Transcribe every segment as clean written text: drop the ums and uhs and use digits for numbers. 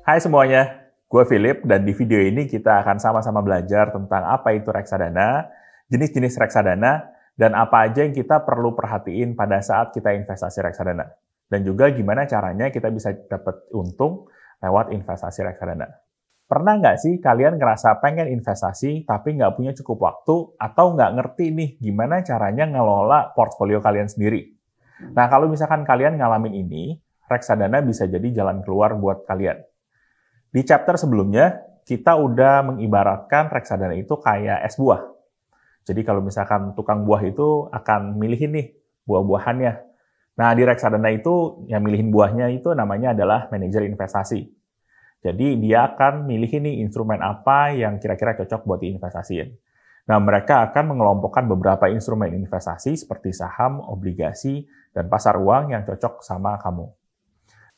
Hai semuanya, gue Philip dan di video ini kita akan sama-sama belajar tentang apa itu reksadana, jenis-jenis reksadana, dan apa aja yang kita perlu perhatiin pada saat kita investasi reksadana. Dan juga gimana caranya kita bisa dapat untung lewat investasi reksadana. Pernah nggak sih kalian ngerasa pengen investasi tapi nggak punya cukup waktu atau nggak ngerti nih gimana caranya ngelola portfolio kalian sendiri? Nah, kalau misalkan kalian ngalamin ini, reksadana bisa jadi jalan keluar buat kalian. Di chapter sebelumnya, kita udah mengibaratkan reksadana itu kayak es buah. Jadi kalau misalkan tukang buah itu akan milihin nih buah-buahannya. Nah, di reksadana itu yang milihin buahnya itu namanya adalah manajer investasi. Jadi dia akan milihin nih instrumen apa yang kira-kira cocok buat diinvestasiin. Nah, mereka akan mengelompokkan beberapa instrumen investasi seperti saham, obligasi, dan pasar uang yang cocok sama kamu.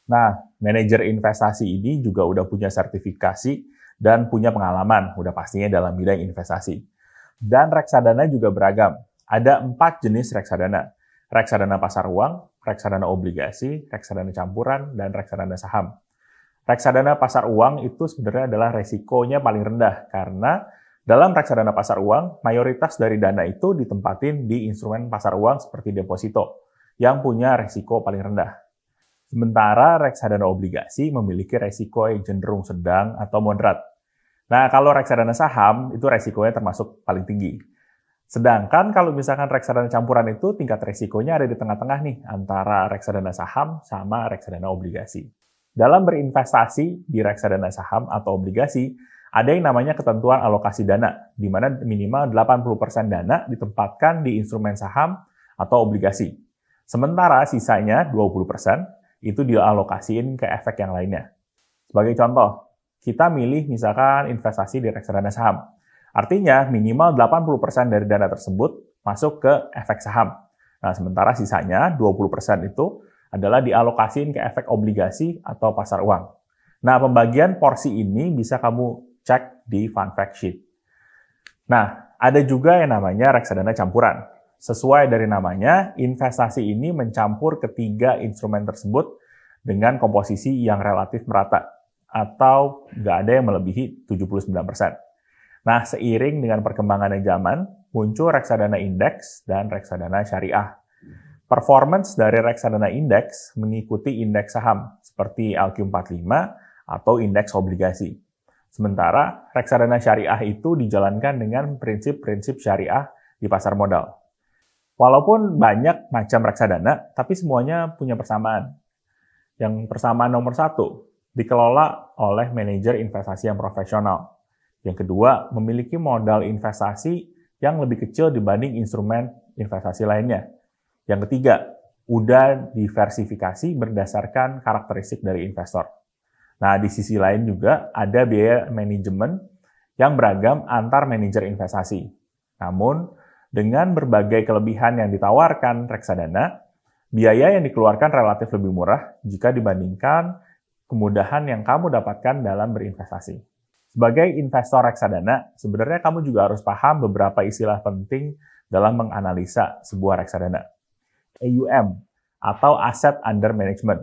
Nah, manajer investasi ini juga udah punya sertifikasi dan punya pengalaman, udah pastinya dalam bidang investasi. Dan reksadana juga beragam. Ada 4 jenis reksadana. Reksadana pasar uang, reksadana obligasi, reksadana campuran, dan reksadana saham. Reksadana pasar uang itu sebenarnya adalah resikonya paling rendah, karena dalam reksadana pasar uang, mayoritas dari dana itu ditempatin di instrumen pasar uang seperti deposito, yang punya resiko paling rendah. Sementara reksadana obligasi memiliki resiko yang cenderung sedang atau moderat. Nah, kalau reksadana saham, itu resikonya termasuk paling tinggi. Sedangkan kalau misalkan reksadana campuran itu tingkat resikonya ada di tengah-tengah nih, antara reksadana saham sama reksadana obligasi. Dalam berinvestasi di reksadana saham atau obligasi, ada yang namanya ketentuan alokasi dana, di mana minimal 80% dana ditempatkan di instrumen saham atau obligasi. Sementara sisanya 20% itu dialokasiin ke efek yang lainnya. Sebagai contoh, kita milih misalkan investasi di reksadana saham. Artinya minimal 80% dari dana tersebut masuk ke efek saham. Nah, sementara sisanya 20% itu adalah dialokasiin ke efek obligasi atau pasar uang. Nah, pembagian porsi ini bisa kamu cek di fun fact sheet. Nah, ada juga yang namanya reksadana campuran. Sesuai dari namanya, investasi ini mencampur ketiga instrumen tersebut dengan komposisi yang relatif merata, atau nggak ada yang melebihi 79%. Nah, seiring dengan perkembangan zaman, muncul reksadana indeks dan reksadana syariah. Performance dari reksadana indeks mengikuti indeks saham, seperti LQ45 atau indeks obligasi. Sementara, reksadana syariah itu dijalankan dengan prinsip-prinsip syariah di pasar modal. Walaupun banyak macam reksadana, tapi semuanya punya persamaan. Yang persamaan nomor 1, dikelola oleh manajer investasi yang profesional. Yang kedua, memiliki modal investasi yang lebih kecil dibanding instrumen investasi lainnya. Yang ketiga, udah diversifikasi berdasarkan karakteristik dari investor. Nah, di sisi lain juga ada biaya manajemen yang beragam antar manajer investasi. Namun, dengan berbagai kelebihan yang ditawarkan reksadana, biaya yang dikeluarkan relatif lebih murah jika dibandingkan kemudahan yang kamu dapatkan dalam berinvestasi. Sebagai investor reksadana, sebenarnya kamu juga harus paham beberapa istilah penting dalam menganalisa sebuah reksadana. AUM, atau Asset Under Management.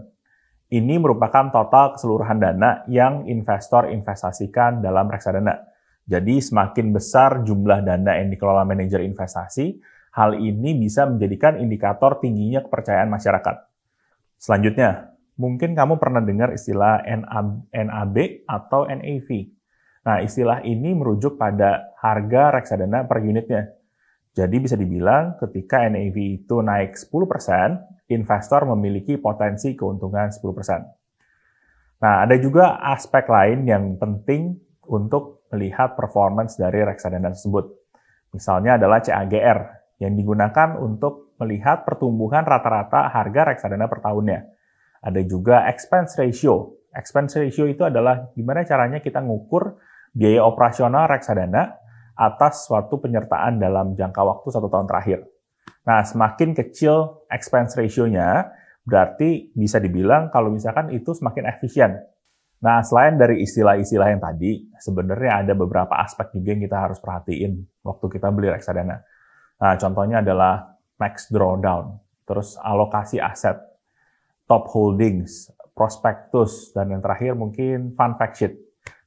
Ini merupakan total keseluruhan dana yang investor investasikan dalam reksadana. Jadi semakin besar jumlah dana yang dikelola manajer investasi, hal ini bisa menjadikan indikator tingginya kepercayaan masyarakat. Selanjutnya, mungkin kamu pernah dengar istilah NAB atau NAV. Nah, istilah ini merujuk pada harga reksadana per unitnya. Jadi bisa dibilang ketika NAV itu naik 10%, investor memiliki potensi keuntungan 10%. Nah, ada juga aspek lain yang penting untuk melihat performance dari reksadana tersebut. Misalnya adalah CAGR, yang digunakan untuk melihat pertumbuhan rata-rata harga reksadana per tahunnya. Ada juga expense ratio. Expense ratio itu adalah gimana caranya kita ngukur biaya operasional reksadana atas suatu penyertaan dalam jangka waktu 1 tahun terakhir. Nah, semakin kecil expense ratio-nya, berarti bisa dibilang kalau misalkan itu semakin efisien. Nah, selain dari istilah-istilah yang tadi, sebenarnya ada beberapa aspek juga yang kita harus perhatiin waktu kita beli reksadana. Nah, contohnya adalah max drawdown, terus alokasi aset, top holdings, prospektus, dan yang terakhir mungkin fund fact sheet.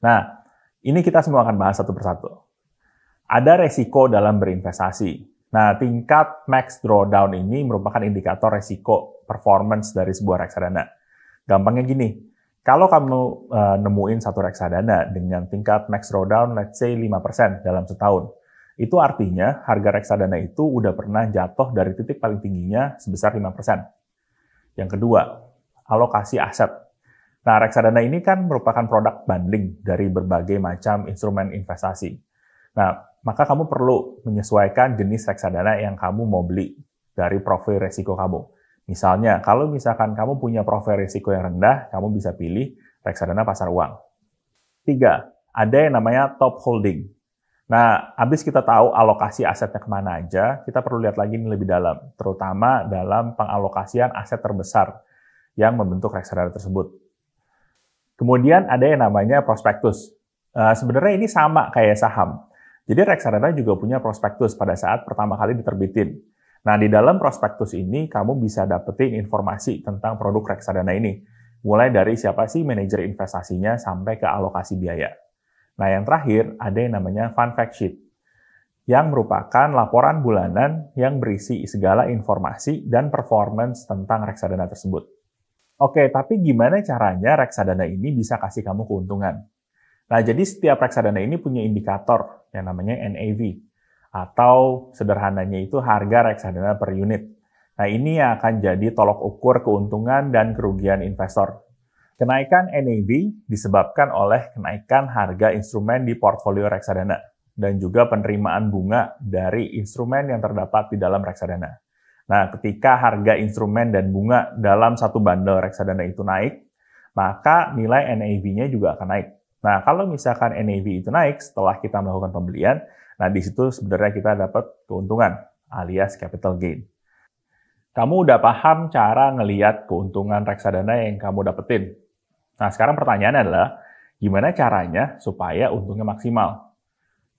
Nah, ini kita semua akan bahas satu persatu. Ada resiko dalam berinvestasi. Nah, tingkat max drawdown ini merupakan indikator resiko performance dari sebuah reksadana. Gampangnya gini, kalau kamu nemuin satu reksadana dengan tingkat max drawdown, let's say 5% dalam setahun, itu artinya harga reksadana itu udah pernah jatuh dari titik paling tingginya sebesar 5%. Yang kedua, alokasi aset. Nah, reksadana ini kan merupakan produk bundling dari berbagai macam instrumen investasi. Nah, maka kamu perlu menyesuaikan jenis reksadana yang kamu mau beli dari profil risiko kamu. Misalnya, kalau misalkan kamu punya profil risiko yang rendah, kamu bisa pilih reksadana pasar uang. 3, ada yang namanya top holding. Nah, habis kita tahu alokasi asetnya kemana aja, kita perlu lihat lagi lebih dalam, terutama dalam pengalokasian aset terbesar yang membentuk reksadana tersebut. Kemudian ada yang namanya prospektus. Sebenarnya ini sama kayak saham. Jadi reksadana juga punya prospektus pada saat pertama kali diterbitin. Nah, di dalam prospektus ini kamu bisa dapetin informasi tentang produk reksadana ini. Mulai dari siapa sih manajer investasinya sampai ke alokasi biaya. Nah, yang terakhir ada yang namanya fund fact sheet, yang merupakan laporan bulanan yang berisi segala informasi dan performance tentang reksadana tersebut. Oke, tapi gimana caranya reksadana ini bisa kasih kamu keuntungan? Nah, jadi setiap reksadana ini punya indikator yang namanya NAV, atau sederhananya itu harga reksadana per unit. Nah, ini yang akan jadi tolok ukur keuntungan dan kerugian investor. Kenaikan NAV disebabkan oleh kenaikan harga instrumen di portfolio reksadana, dan juga penerimaan bunga dari instrumen yang terdapat di dalam reksadana. Nah, ketika harga instrumen dan bunga dalam satu bundle reksadana itu naik, maka nilai NAV-nya juga akan naik. Nah, kalau misalkan NAV itu naik setelah kita melakukan pembelian, nah di situ sebenarnya kita dapat keuntungan alias capital gain. Kamu udah paham cara ngelihat keuntungan reksadana yang kamu dapetin. Nah, sekarang pertanyaannya adalah, gimana caranya supaya untungnya maksimal?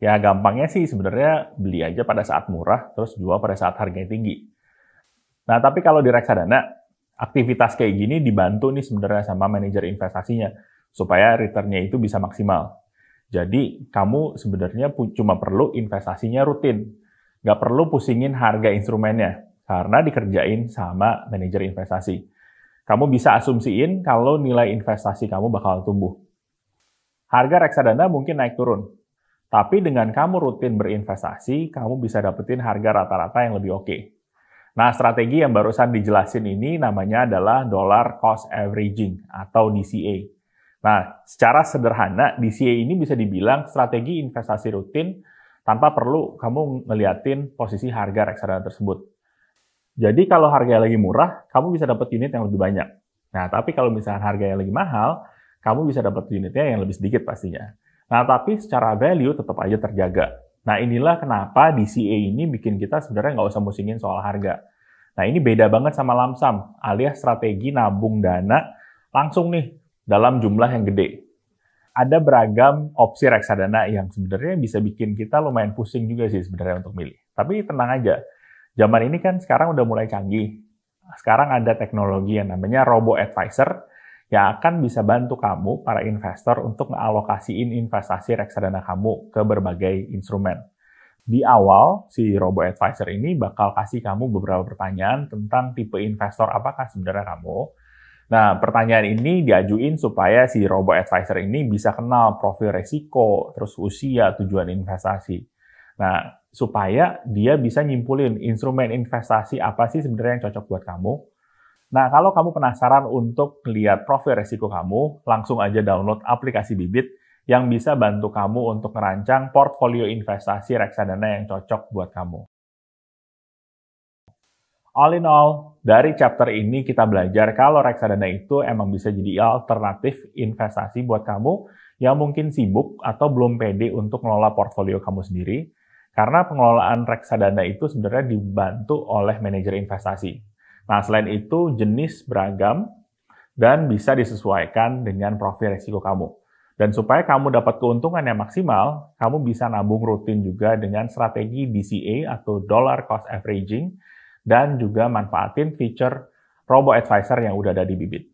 Ya, gampangnya sih sebenarnya beli aja pada saat murah, terus jual pada saat harganya tinggi. Nah, tapi kalau di reksadana, aktivitas kayak gini dibantu nih sebenarnya sama manajer investasinya, supaya return-nya itu bisa maksimal. Jadi, kamu sebenarnya cuma perlu investasinya rutin. Nggak perlu pusingin harga instrumennya, karena dikerjain sama manajer investasi. Kamu bisa asumsiin kalau nilai investasi kamu bakal tumbuh. Harga reksadana mungkin naik turun, tapi dengan kamu rutin berinvestasi, kamu bisa dapetin harga rata-rata yang lebih oke. Nah, strategi yang barusan dijelasin ini namanya adalah dollar cost averaging atau DCA. Nah, secara sederhana, DCA ini bisa dibilang strategi investasi rutin tanpa perlu kamu ngeliatin posisi harga reksadana tersebut. Jadi kalau harganya lagi murah, kamu bisa dapat unit yang lebih banyak. Nah, tapi kalau misalnya harganya lagi mahal, kamu bisa dapat unitnya yang lebih sedikit pastinya. Nah, tapi secara value tetap aja terjaga. Nah, inilah kenapa DCA ini bikin kita sebenarnya nggak usah musingin soal harga. Nah, ini beda banget sama lump sum, alias strategi nabung dana langsung nih dalam jumlah yang gede. Ada beragam opsi reksadana yang sebenarnya bisa bikin kita lumayan pusing juga sih sebenarnya untuk milih. Tapi tenang aja, zaman ini kan sekarang udah mulai canggih. Sekarang ada teknologi yang namanya robo-advisor yang akan bisa bantu kamu, para investor, untuk ngealokasiin investasi reksadana kamu ke berbagai instrumen. Di awal, si robo-advisor ini bakal kasih kamu beberapa pertanyaan tentang tipe investor apakah sebenarnya kamu. Nah, pertanyaan ini diajuin supaya si robo-advisor ini bisa kenal profil resiko, terus usia, tujuan investasi. Nah, supaya dia bisa nyimpulin instrumen investasi apa sih sebenarnya yang cocok buat kamu. Nah, kalau kamu penasaran untuk lihat profil resiko kamu, langsung aja download aplikasi Bibit yang bisa bantu kamu untuk merancang portfolio investasi reksadana yang cocok buat kamu. All in all, dari chapter ini kita belajar kalau reksadana itu emang bisa jadi alternatif investasi buat kamu yang mungkin sibuk atau belum pede untuk ngelola portfolio kamu sendiri, karena pengelolaan reksadana itu sebenarnya dibantu oleh manajer investasi. Nah, selain itu, jenis beragam dan bisa disesuaikan dengan profil risiko kamu. Dan supaya kamu dapat keuntungan yang maksimal, kamu bisa nabung rutin juga dengan strategi DCA atau Dollar Cost Averaging, dan juga manfaatin feature robo-advisor yang udah ada di Bibit.